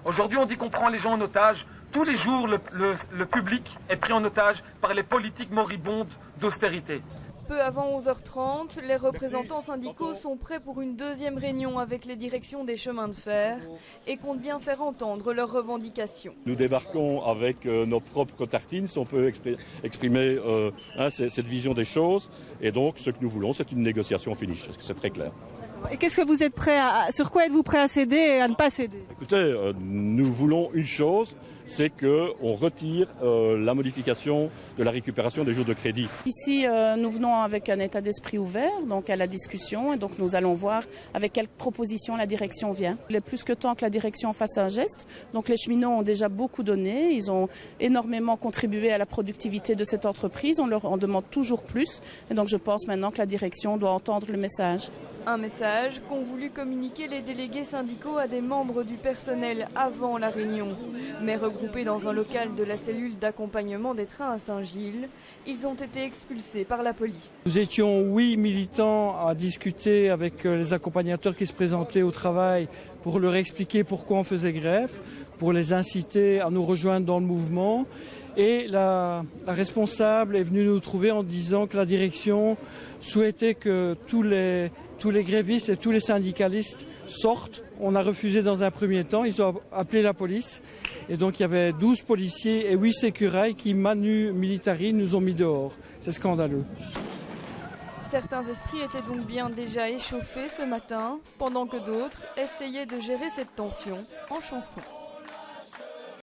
Aujourd'hui, on dit qu'on prend les gens en otage. Tous les jours, le public est pris en otage par les politiques moribondes d'austérité. Peu avant 11h30, les représentants syndicaux sont prêts pour une deuxième réunion avec les directions des chemins de fer et comptent bien faire entendre leurs revendications. Nous débarquons avec nos propres tartines, si on peut exprimer cette vision des choses. Et donc, ce que nous voulons, c'est une négociation finish. C'est très clair. Et qu'est-ce que vous êtes sur quoi êtes-vous prêt à céder et à ne pas céder? Écoutez, nous voulons une chose, c'est qu'on retire la modification de la récupération des jours de crédit. Ici, nous venons avec un état d'esprit ouvert, donc à la discussion, et donc nous allons voir avec quelles propositions la direction vient. Il est plus que temps que la direction fasse un geste. Donc les cheminots ont déjà beaucoup donné, ils ont énormément contribué à la productivité de cette entreprise, on leur en demande toujours plus, et donc je pense maintenant que la direction doit entendre le message. Un message qu'ont voulu communiquer les délégués syndicaux à des membres du personnel avant la réunion. Mais regroupés dans un local de la cellule d'accompagnement des trains à Saint-Gilles, ils ont été expulsés par la police. Nous étions, oui, militants à discuter avec les accompagnateurs qui se présentaient au travail pour leur expliquer pourquoi on faisait grève, pour les inciter à nous rejoindre dans le mouvement. Et la responsable est venue nous trouver en disant que la direction souhaitait que tous les grévistes et tous les syndicalistes sortent. On a refusé dans un premier temps, ils ont appelé la police. Et donc il y avait 12 policiers et 8 sécurailles qui, manu militari, nous ont mis dehors. C'est scandaleux. Certains esprits étaient donc bien déjà échauffés ce matin, pendant que d'autres essayaient de gérer cette tension en chanson.